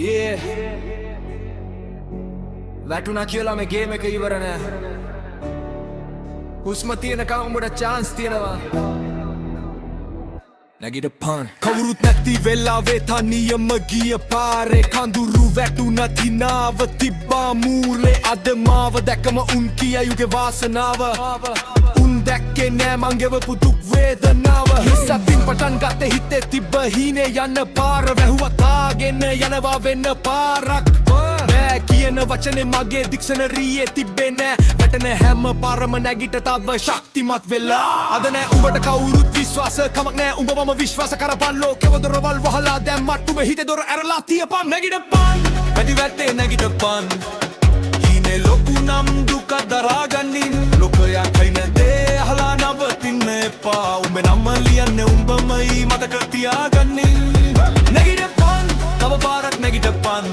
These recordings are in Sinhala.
Yeah වැටුණා කියලා මේ ගේම් එක ඉවර නෑ හුස්ම තියෙනකම් උඹට chance තියෙනවා නැගිටපන් කවුරුත් නැති වෙලාවේ තනියම ගිය පාරේ කඳුරු වැටුණා තිනාව තිබ්බා මූලේ අද මාව දැකම උන් කියයුගේ වාසනාව උන් දැක්කේ නෑ මං ගෙවපු දුක් වේදනාව හිසතින් පටන් ගත්තේ හිතේ තිබ්බ හීනේ යන්න පාර වැහුවා තාගෙන යනවා වෙන්න පාරක් නෑ කියන වචනේ මගේ ඩික්ෂනරියේ තිබ්බේ නෑ වැටෙන හැම පාරම නැගිට තව ශක්තිමත් වෙලා අද නෑ උඹට කවුරුත් විශ්වාස කමක් නෑ උඹවම විශ්වාස කරපන් ලෝකෙව දොරවල් වහලා දැම්මත් උඹ හිතේ දොර ඇරලා තියපන් නැගිටපන් වැඩි වැටේ නැගිටපන් හීනේ ලොකු නම් දුක දරාගනින් ලෝකයා කයින දේ අහලා නවතින්න එපා උඹේ නම ලියන්නේ උඹමයි මතක තියාගනින් නැගිටපන් තව පාරක් නැගිටපන්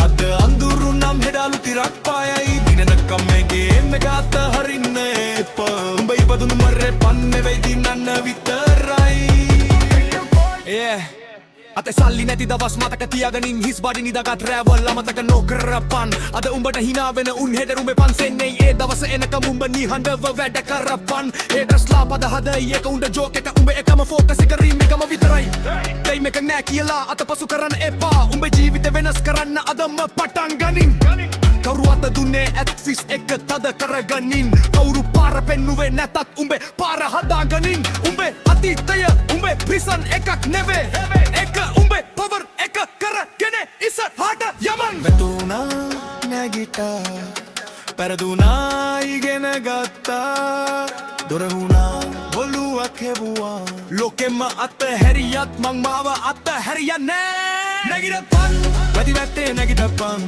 අද අඳුරු නම් හෙඩාලු තිරක් පායයි දිනනකම් මේ ගේම් එක අතහරින්න එපා උඹ ඉපදුණු මරේ පන්නේ වෙයි දිනන්න විතරයි yeah අතේ සල්ලි නැති දවස් මතක තියාගනින් හිස් බඩි නිදාගත් රැවල් අමතක නොකරපන් අද උඹට hina වෙන උන් හෙඩ රුඹේ පන්සෙන්නේ ඒ දවස එනකම් උඹ නිහඬව වැඩ කරපන් ඒ ඩ්‍රස්ලා පද හදයි එක උන්ට ජෝක් එක උඹ එකම ෆෝකස් එක රීම් එකම විතරයි ටයිම් එක නෑ කියලා අතපසු කරන්න එපා උඹේ ජීවිතේ වෙනස් කරන්න අදම පටන් ගනින් කවුරු අත දුන්නේ ඇත්ෆිස් එක තද කරගනින් කවුරු පාර පෙන්නුවේ නැතත් උඹේ පාර හදාගනින් උඹේ අතීතය උඹේ ප්‍රිසන් එකක් නෙවේ එක උඹේ පවර් එක කරගෙන ඉස්සරහට යමන් වැටුණා නැගිටා පෙරදුනා ඉගෙන ගත්තා දොර වුණා බොලුවක් හෙව්වා ලෝකෙම අතහැරියත් මං මාව අතහැරියා නෑ නැගිටපන් වැඩි වැටේ නැගිටපන්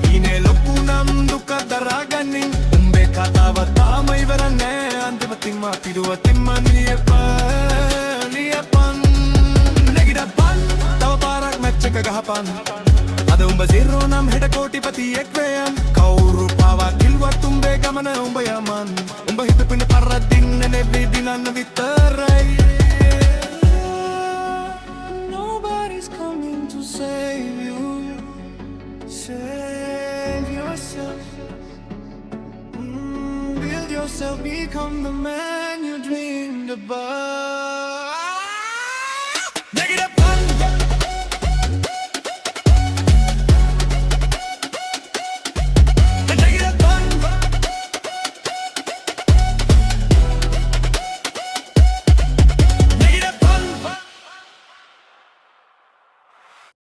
හීනේ ලොකු නම් දුක දරාගනින් උඹේ කතාව තාම ඉවර නෑ අන්තිමටින්ම පිරුවතින්ම නියපන් නැගිටපන් තව පාරක් මැච් එක ගහපන් අද උඹ zero නම් හෙට කෝටිපතියෙක් වේයන් කවුරු පාවා කිල්වත් උඹේ ගමන උඹ යමන් උඹ හිතපින පරදින්න නෙවෙයි දිනන්න විතරයි Nobody's coming to save you Save yourself Build yourself, become the man you dreamed about